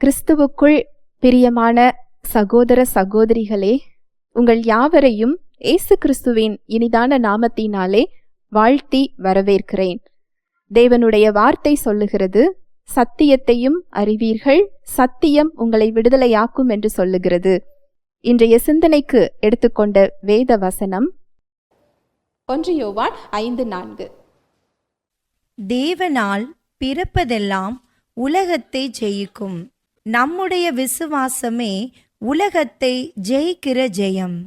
கிறிஸ்துவுக்குள் பிரியமான சகோதர சகோதரிகளே, உங்கள் யாவரையும் இயேசு கிறிஸ்துவின் இனிதான நாமத்தினாலே வாழ்த்தி வரவேற்கிறேன். தேவனுடைய வார்த்தை சொல்லுகிறது, சத்தியத்தையும் அறிவீர்கள், சத்தியம் உங்களை விடுதலையாக்கும் என்று சொல்லுகிறது. இன்றைய சிந்தனைக்கு எடுத்துக்கொண்ட வேத வசனம் 1 யோவான் 5:4. தேவனால் பிறப்பதெல்லாம் உலகத்தை ஜெயிக்கும். நம்முடைய விசுவாசமே உலகத்தை ஜெயிக்கிற ஜெயம்.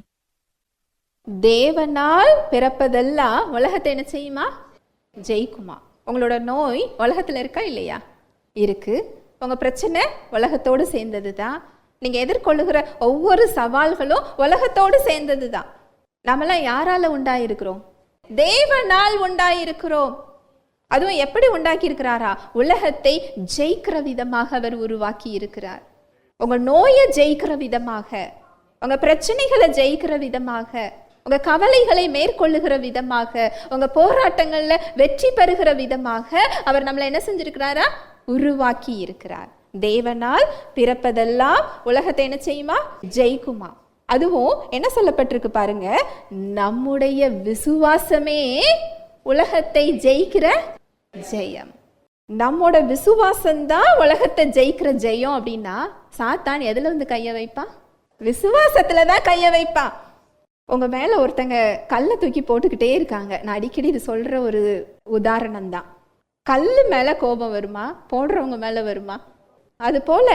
தேவனால் பிறப்பதெல்லாம் உலகத்தை என்ன செய்யுமா? ஜெயிக்குமா? உங்களோட நோய் உலகத்தில் இருக்கா இல்லையா? இருக்கு. உங்க பிரச்சனை உலகத்தோடு சேர்ந்தது தான். நீங்க எதிர்கொள்ளுகிற ஒவ்வொரு சவால்களும் உலகத்தோடு சேர்ந்தது தான். நம்மளாம் யாரால உண்டாயிருக்கிறோம்? தேவனால் உண்டாயிருக்கிறோம். அதுவும் எப்படி உண்டாக்கி இருக்கிறாரா? உலகத்தை ஜெயிக்கிற விதமாக அவர் உருவாக்கி இருக்கிறார். உங்க நோயை ஜெயிக்கிற விதமாக, உங்க பிரச்சனைகளை ஜெயிக்கிற விதமாக, உங்க கவலைகளை மேற்கொள்ளுகிற விதமாக, உங்க போராட்டங்கள்ல வெற்றி பெறுகிற விதமாக அவர் நம்மளை என்ன செஞ்சிருக்கிறாரா? உருவாக்கி இருக்கிறார். தேவனால் பிறப்பதெல்லாம் உலகத்தை என்ன செய்யுமா? ஜெயிக்குமா? அதுவும் என்ன சொல்லப்பட்டிருக்கு பாருங்க, நம்முடைய விசுவாசமே உலகத்தை ஜெயிக்கிற ஜெயம். நம்மோட விசுவாசம்தான் உலகத்தை ஜெயிக்கிற ஜெயம். அப்படின்னா சாத்தான் எதுல வந்து கைய வைப்பான்? விசுவாசத்துலதான் கைய வைப்பான். உங்க மேல ஒருத்தங்க கல்லை தூக்கி போட்டுக்கிட்டே இருக்காங்க. நான் அடிக்கடி இது சொல்ற ஒரு உதாரணம் தான். கல்லு மேல கோபம் வருமா? போடுறவங்க மேல வருமா? அது போல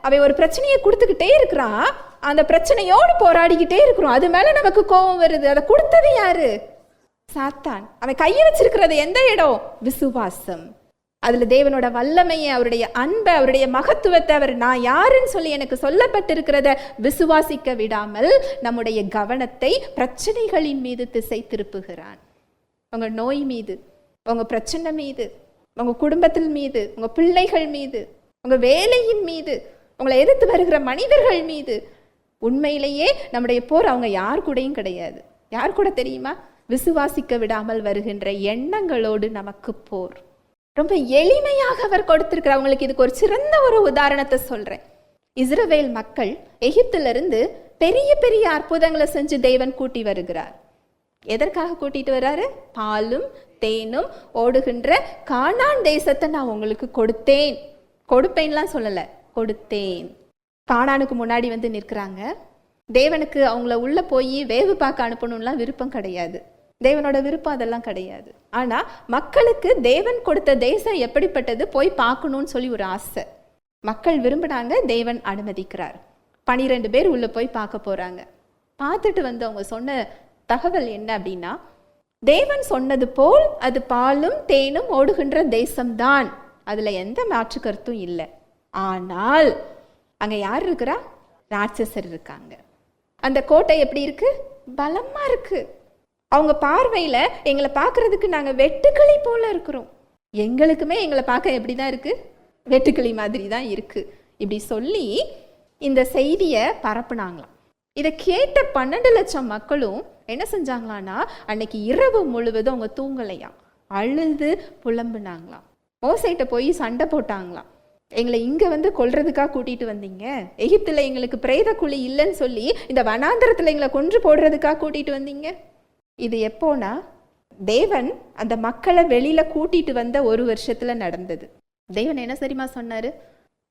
அவன் ஒரு பிரச்சனையை கொடுத்துக்கிட்டே இருக்கிறான். அந்த பிரச்சனையோடு போராடிக்கிட்டே இருக்கிறோம். அது மேல நமக்கு கோபம் வருது. அதை கொடுத்தது யாரு? சாத்தான். அவன் கையை வச்சிருக்கிறது எந்த இடம்? விசுவாசம். அதுல தேவனோட வல்லமையை, அவருடைய அன்பை, அவருடைய மகத்துவத்தை, அவர் நான் யாருன்னு சொல்லி எனக்கு சொல்லப்பட்டிருக்கிறத விசுவாசிக்க விடாமல் நம்முடைய கவனத்தை பிரச்சனைகளின் மீது திசை திருப்புகிறான். உங்க நோய் மீது, உங்க பிரச்சனை மீது, உங்க குடும்பத்தின் மீது, உங்க பிள்ளைகள் மீது, உங்க வேலையின் மீது, உங்களை எதிர்த்து வருகிற மனிதர்கள் மீது. உண்மையிலேயே நம்முடைய போர் அவங்க யார் கூடயும் கிடையாது. யார் கூட தெரியுமா? விசுவாசிக்க விடாமல் வருகின்ற எண்ணங்களோடு நமக்கு போர். ரொம்ப எளிமையாக அவர் கொடுத்திருக்கிறார். அவங்களுக்கு இதுக்கு ஒரு சிறந்த ஒரு உதாரணத்தை சொல்றேன். இஸ்ரவேல் மக்கள் எகிப்திலிருந்து பெரிய பெரிய அற்புதங்களை செஞ்சு தேவன் கூட்டி வருகிறார். எதற்காக கூட்டிட்டு வர்றாரு? பாலும் தேனும் ஓடுகின்ற கானான் தேசத்தை நான் உங்களுக்கு கொடுத்தேன். கொடுப்பேன்லாம் சொல்லல, கொடுத்தேன். கானானுக்கு முன்னாடி வந்து நிற்கிறாங்க. தேவனுக்கு அவங்கள உள்ள போய் வேவு பார்க்க அனுப்பணும்லாம் விருப்பம் கிடையாது. தேவனோட விருப்பம் அதெல்லாம் கிடையாது. ஆனா மக்களுக்கு தேவன் கொடுத்த தேசம் எப்படிப்பட்டது போய் பார்க்கணும்னு சொல்லி ஒரு ஆசை. மக்கள் விரும்பினாங்க, தேவன் அனுமதிக்கிறார். 12 பேர் உள்ள போய் பார்க்க போறாங்க. பார்த்துட்டு வந்து அவங்க சொன்ன தகவல் என்ன அப்படின்னா, தேவன் சொன்னது போல் அது பாலும் தேனும் ஓடுகின்ற தேசம்தான். அதுல எந்த மாற்று கருத்தும் இல்லை. ஆனால் அங்க யார் இருக்கிறா? ராட்சசர் இருக்காங்க. அந்த கோட்டை எப்படி இருக்கு? பலமா இருக்கு. அவங்க பார்வையில எங்களை பார்க்கறதுக்கு நாங்க வெட்டுக்கிளி போல இருக்கிறோம். எங்களுக்குமே எங்களை பார்க்க எப்படிதான் இருக்கு? வெட்டுக்கிளி மாதிரி தான் இருக்கு. இப்படி சொல்லி இந்த செய்தியை பரப்புனாங்களாம். இதை கேட்ட 12 லட்சம் மக்களும் என்ன செஞ்சாங்களான்னா, அன்னைக்கு இரவு முழுவதும் அவங்க தூங்கலையாம். அழுது புலம்புனாங்களாம். மோசேட்ட போய் சண்டை போட்டாங்களாம். எங்களை இங்க வந்து கொல்றதுக்காக கூட்டிட்டு வந்தீங்க, எகிப்துல எங்களுக்கு பிரேத குழி இல்லைன்னு சொல்லி இந்த வனாந்தரத்துல எங்களை கொன்று போடுறதுக்காக கூட்டிட்டு வந்தீங்க. இது எப்போனா, தேவன் அந்த மக்களை வெளியில கூட்டிட்டு வந்த 1 வருஷத்துல நடந்தது. தேவன் என்ன சரிமா சொன்னாரு?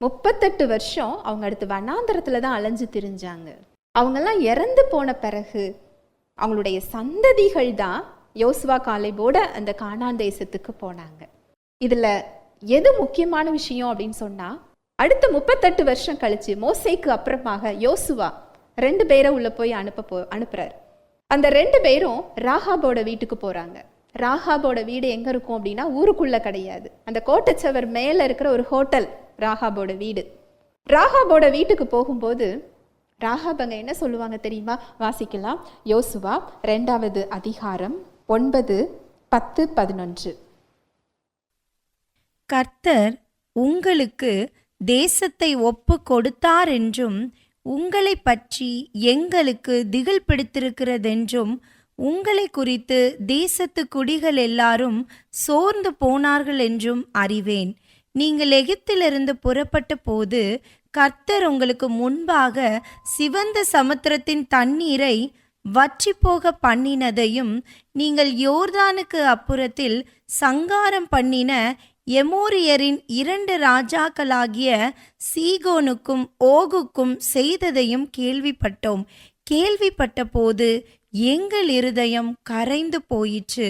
38 வருஷம் அவங்க அடுத்து வனாந்தரத்துல தான் அலைஞ்சு திரிஞ்சாங்க. அவங்கெல்லாம் இறந்து போன பிறகு அவங்களுடைய சந்ததிகள் தான் யோசுவா காலேபோட அந்த கானான் தேசத்துக்கு போனாங்க. இதுல எது முக்கியமான விஷயம் அப்படின்னு சொன்னா, அடுத்த 38 வருஷம் கழிச்சு மோசேக்கு அப்புறமாக யோசுவா 2 பேரை உள்ள போய் அனுப்புறாரு. அந்த 2 பேரும் ராகாபோட வீட்டுக்கு போறாங்க. ராகாபோட வீடு எங்க இருக்கும் அப்படின்னா, ஊருக்குள்ள கிடையாது. அந்த கோட்டச்சவர் மேல இருக்கிற ஒரு ஹோட்டல் ராகாபோட வீடு. ராகாபோட வீட்டுக்கு போகும்போது ராகாப் அங்க என்ன சொல்லுவாங்க தெரியுமா? வாசிக்கலாம். யோசுவா 2வது அதிகாரம் 9, 10, 11. கர்த்தர் உங்களுக்கு தேசத்தை ஒப்பு கொடுத்தார் என்றும், உங்களை பற்றி எங்களுக்கு திகில் பிடித்திருக்கிறதென்றும், உங்களை குறித்து தேசத்து குடிகள் எல்லாரும் சோர்ந்து போனார்கள் என்றும் அறிவேன். நீங்கள் எகிப்திலிருந்து புறப்பட்ட போது கர்த்தர் உங்களுக்கு முன்பாக சிவந்த சமுத்திரத்தின் தண்ணீரை வற்றி போக பண்ணினதையும் நீங்கள் யோர்தானுக்கு அப்புறத்தில் சங்காரம் பண்ணின எமோரியரின் 2 ராஜாக்களாகிய சீகோனுக்கும் ஓகுக்கும் செய்ததையும் கேள்விப்பட்டோம். கேள்விப்பட்ட போது எங்கள் இருதயம் கரைந்து போயிற்று.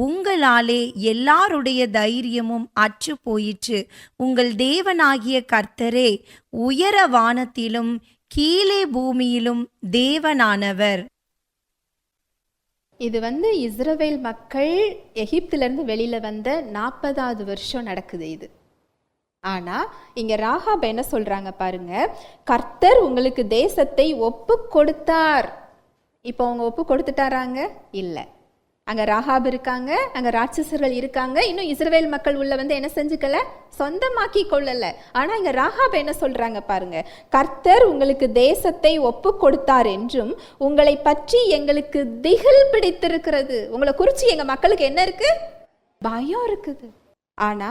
உங்களாலே எல்லாருடைய தைரியமும் அற்று போயிற்று. உங்கள் தேவனாகிய கர்த்தரே உயர வானத்திலும் கீழே பூமியிலும் தேவனானவர். இது இஸ்ரவேல் மக்கள் எகிப்திலிருந்து வெளியில வந்த 40வது வருஷம் நடக்குது இது. ஆனா இங்க ராகாப் என்ன சொல்றாங்க பாருங்க, கர்த்தர் உங்களுக்கு தேசத்தை ஒப்பு கொடுத்தார். இப்போ அவங்க ஒப்பு கொடுத்துட்டாராங்க? இல்லை. அங்க ராகாப் இருக்காங்க, அங்க ராட்சசர்கள் இருக்காங்க. இன்னும் இஸ்ரவேல் மக்கள் உள்ள என்ன செஞ்சுக்கல, சொந்தமாக்கி கொள்ளல. ஆனா இங்க ராகாப் என்ன சொல்றாங்க பாருங்க, கர்த்தர் உங்களுக்கு தேசத்தை ஒப்பு கொடுத்தார் என்றும் உங்களை பற்றி எங்களுக்கு திகில் பிடித்திருக்கிறது. உங்களை குறிச்சு எங்க மக்களுக்கு என்ன இருக்கு? பயம் இருக்குது. ஆனா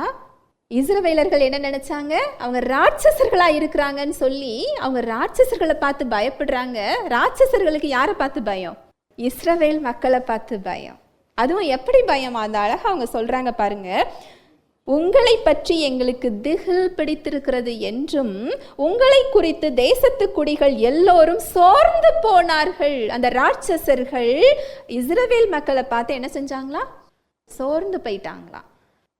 இஸ்ரவேலர்கள் என்ன நினைச்சாங்க, அவங்க ராட்சசர்களா இருக்கிறாங்கன்னு சொல்லி அவங்க ராட்சசர்களை பார்த்து பயப்படுறாங்க. ராட்சசர்களுக்கு யாரை பார்த்து பயம்? இஸ்ரவேல் மக்களை பார்த்து பயம். அதுவும் எப்படி பயம்? அந்த அழகா அவங்க சொல்றாங்க பாருங்க, உங்களை பற்றி எங்களுக்கு திகில் பிடித்திருக்கிறது என்றும் உங்களை குறித்து தேசத்து குடிகள் எல்லோரும் சோர்ந்து போனார்கள். அந்த ராட்சசர்கள் இஸ்ரவேல் மக்களை பார்த்து என்ன செஞ்சாங்களா? சோர்ந்து போயிட்டாங்களாம்.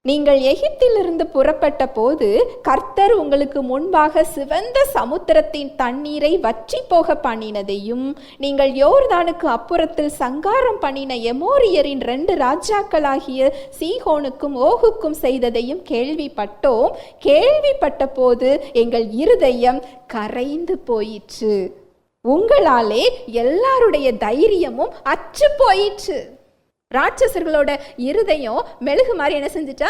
நீங்கள் எகிப்திலிருந்து புறப்பட்ட போது கர்த்தர் உங்களுக்கு முன்பாக சிவந்த சமுத்திரத்தின் தண்ணீரை வற்றி போக பண்ணினதையும் நீங்கள் யோர்தானுக்கு அப்புறத்தில் சங்காரம் பண்ணின எமோரியரின் 2 ராஜாக்களாகிய சீகோனுக்கும் ஓகுக்கும் செய்ததையும் கேள்விப்பட்டோம். கேள்விப்பட்ட போது எங்கள் இருதயம் கரைந்து போயிற்று. உங்களாலே எல்லாருடைய தைரியமும் அற்று போயிற்று. ராட்சசர்களோட இருதயம் மெழுகு மாதிரி என்ன செஞ்சுட்டா?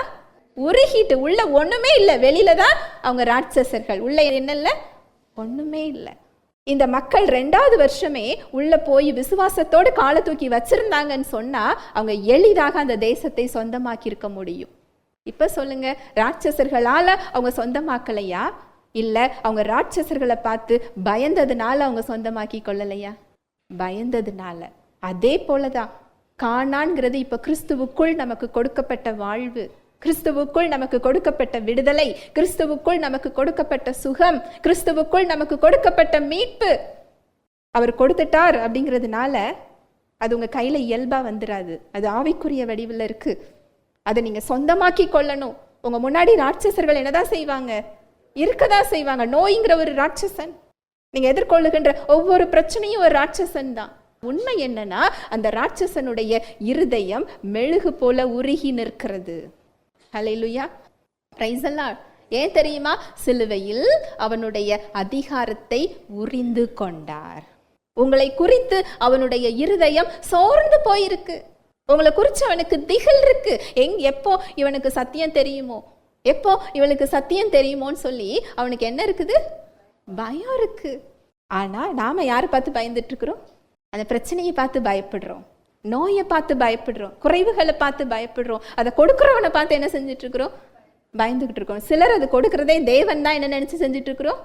உருகிட்டு. உள்ள ஒண்ணுமே இல்லை, வெளியில தான் அவங்க ராட்சசர்கள், உள்ள என்ன இல்லை? ஒண்ணுமே இல்லை. இந்த மக்கள் 2வது வருஷமே உள்ள போய் விசுவாசத்தோடு காலை தூக்கி வச்சிருந்தாங்கன்னு சொன்னா அவங்க எளிதாக அந்த தேசத்தை சொந்தமாக்கி இருக்க முடியும். இப்ப சொல்லுங்க, ராட்சசர்களால அவங்க சொந்தமாக்கலையா? இல்ல அவங்க ராட்சசர்களை பார்த்து பயந்ததுனால அவங்க சொந்தமாக்கி கொள்ளலையா? பயந்ததுனால. அதே போலதான் கானான்ங்கிறது இப்ப கிறிஸ்துவுக்குள் நமக்கு கொடுக்கப்பட்ட வாழ்வு, கிறிஸ்துவுக்குள் நமக்கு கொடுக்கப்பட்ட விடுதலை, கிறிஸ்துவுக்குள் நமக்கு கொடுக்கப்பட்ட சுகம், கிறிஸ்துவுக்குள் நமக்கு கொடுக்கப்பட்ட மீட்பு. அவர் கொடுத்துட்டார் அப்படிங்கிறதுனால அது உங்க கையில இயல்பா வந்துடாது. அது ஆவிக்குரிய வடிவில் இருக்கு. அதை நீங்க சொந்தமாக்கி கொள்ளணும். உங்க முன்னாடி ராட்சசர்கள் என்னதான் செய்வாங்க? இருக்கதான் செய்வாங்க. நோய்ங்கிற ஒரு ராட்சசன், நீங்க எதிர்கொள்ளுகின்ற ஒவ்வொரு பிரச்சனையும் ஒரு ராட்சசன் தான். உண்மை என்னன்னா அந்த ராட்சசனுடைய இருதயம் மெழுகு போல உருகி நிற்கிறது. ஹல்லேலூயா, பிரைஸ் தி லார்ட். ஏன் தெரியுமா? சிலுவையில் அவனுடைய அதிகாரத்தை உரிந்து கொண்டார். உங்களை குறித்து அவனுடைய இருதயம் சோர்ந்து போயிருக்கு. உங்களை குறித்து அவனுக்கு திகில் இருக்கு. எப்போ இவனுக்கு சத்தியம் தெரியுமோ, எப்போ இவனுக்கு சத்தியம் தெரியுமோன்னு சொல்லி அவனுக்கு என்ன இருக்குது? பயம் இருக்கு. ஆனா நாம யாரை பார்த்து பயந்துட்டு இருக்கிறோம்? அந்த பிரச்சனையை பார்த்து பயப்படுறோம், நோயை பார்த்து பயப்படுறோம், குறைவுகளை பார்த்து பயப்படுறோம். அதை கொடுக்குறவனை பார்த்து என்ன செஞ்சுட்டு இருக்கிறோம்? பயந்துகிட்டு இருக்கோம். சிலர் அது கொடுக்கறதே தேவன் தான் என்ன நினைச்சு செஞ்சுட்டு இருக்கிறோம்?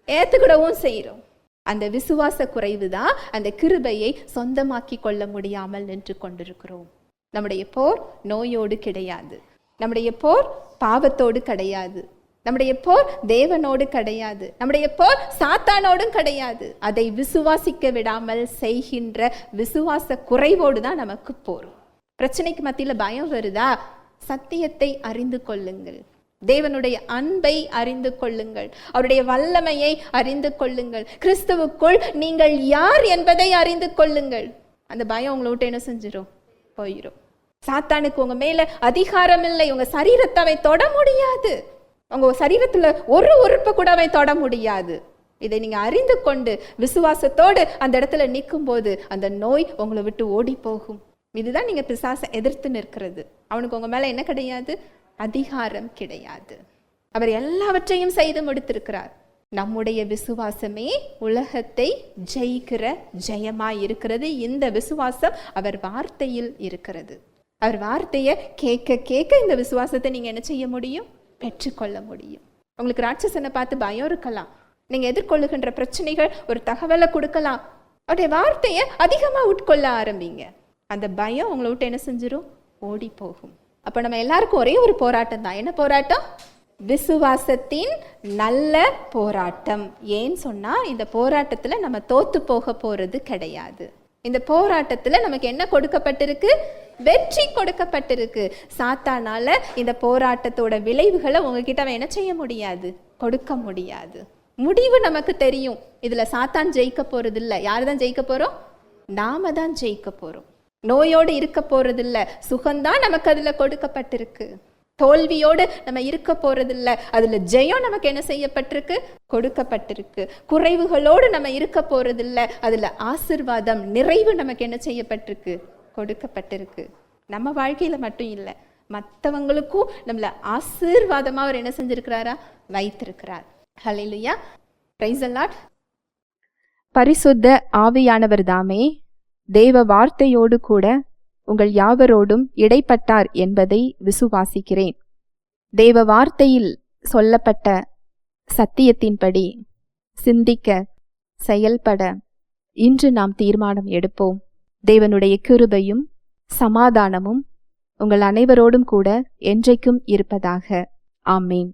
ஏத்துக்கிடவும் செய்யறோம். அந்த விசுவாச குறைவு தான் அந்த கிருபையை சொந்தமாக்கி கொள்ள முடியாமல் நின்று கொண்டிருக்கிறோம். நம்முடைய போர் நோயோடு கிடையாது, நம்முடைய போர் பாவத்தோடு கிடையாது, நம்முடைய போர் தேவனோடு கிடையாது, நம்முடைய போர் சாத்தானோடும் கிடையாது. அதை விசுவாசிக்க விடாமல் செய்கின்ற விசுவாச குறைவோடு தான் நமக்கு போர். பிரச்சனைக்கு மத்தியில பயம் வருதா? சத்தியத்தை அறிந்து கொள்ளுங்கள், தேவனுடைய அன்பை அறிந்து கொள்ளுங்கள், அவருடைய வல்லமையை அறிந்து கொள்ளுங்கள், கிறிஸ்துவுக்குள் நீங்கள் யார் என்பதை அறிந்து கொள்ளுங்கள். அந்த பயம் உங்களை விட்டு என்ன செஞ்சிடும்? போயிடும். சாத்தானுக்கு உங்க மேல அதிகாரம் இல்லை. உங்க சரீரத்தை அவன் தொட முடியாது. உங்க சரீரத்துல ஒரு உறுப்பை கூட அவன் தொட முடியாது. இதை நீங்க அறிந்து கொண்டு விசுவாசத்தோடு அந்த இடத்துல நிற்கும் போது அந்த நோய் உங்களை விட்டு ஓடி போகும். இதுதான் நீங்க பிசாசை எதிர்த்து நிற்கிறது. அவனுக்கு உங்க மேல என்ன கிடையாது? அதிகாரம் கிடையாது. அவர் எல்லாவற்றையும் செய்து முடித்திருக்கிறார். நம்முடைய விசுவாசமே உலகத்தை ஜெயிக்கிற ஜெயமாய் இருக்கிறது. இந்த விசுவாசம் அவர் வார்த்தையில் இருக்கிறது. அவர் வார்த்தையை கேட்க கேட்க இந்த விசுவாசத்தை நீங்க என்ன செய்ய முடியும்? பெற்றுக்கொள்ள முடியும். உங்களுக்கு ராட்சசனை பார்த்து பயம் இருக்கலாம், நீங்கள் எதிர்கொள்ளுகின்ற பிரச்சனைகள் ஒரு தகவலை கொடுக்கலாம். அவருடைய வார்த்தையை அதிகமாக உட்கொள்ள ஆரம்பிங்க. அந்த பயம் உங்களை விட்டு என்ன செஞ்சிடும்? ஓடி போகும். அப்போ நம்ம எல்லாருக்கும் ஒரே ஒரு போராட்டம் தான். என்ன போராட்டம்? விசுவாசத்தின் நல்ல போராட்டம். ஏன்னு சொன்னால் இந்த போராட்டத்தில் நம்ம தோத்து போக போகிறது கிடையாது. இந்த போராட்டத்தில் நமக்கு என்ன கொடுக்கப்பட்டிருக்கு? வெற்றி கொடுக்கப்பட்டிருக்கு. சாத்தானால இந்த போராட்டத்தோட விளைவுகளை உங்ககிட்ட அவன் என்ன செய்ய முடியாது? கொடுக்க முடியாது. முடிவு நமக்கு தெரியும். இதில் சாத்தான் ஜெயிக்க போறது இல்லை. யார் தான் ஜெயிக்க போகிறோம்? நாம தான் ஜெயிக்க போகிறோம். நோயோடு இருக்க போறதில்ல, சுகம்தான் நமக்கு அதில் கொடுக்கப்பட்டிருக்கு. தோல்வியோடு நம்ம இருக்க போறதில்ல, அதுல ஜெயம் நமக்கு என்ன செய்யப்பட்டிருக்கு? கொடுக்கப்பட்டிருக்கு. குறைவுகளோடு நம்ம இருக்க போறதில்ல, அதுல ஆசீர்வாதம், நிறைவு நமக்கு என்ன செய்யப்பட்டிருக்கு? கொடுக்கப்பட்டிருக்கு. நம்ம வாழ்க்கையில மட்டும் இல்லை, மற்றவங்களுக்கும் நம்மள ஆசீர்வாதமா அவர் என்ன செஞ்சிருக்கிறாரா? வைத்திருக்கிறார். ஹல்லேலூயா, பிரைஸ் தி லார்ட். பரிசுத்த ஆவியானவர் தாமே தேவ வார்த்தையோடு கூட உங்கள் யாவரோடும் இடைப்பட்டார் என்பதை விசுவாசிக்கிறேன். தேவ வார்த்தையில் சொல்லப்பட்ட சத்தியத்தின்படி சிந்திக்க, செயல்பட இன்று நாம் தீர்மானம் எடுப்போம். தேவனுடைய கிருபையும் சமாதானமும் உங்கள் அனைவரோடும் கூட என்றைக்கும் இருப்பதாக. ஆமேன்.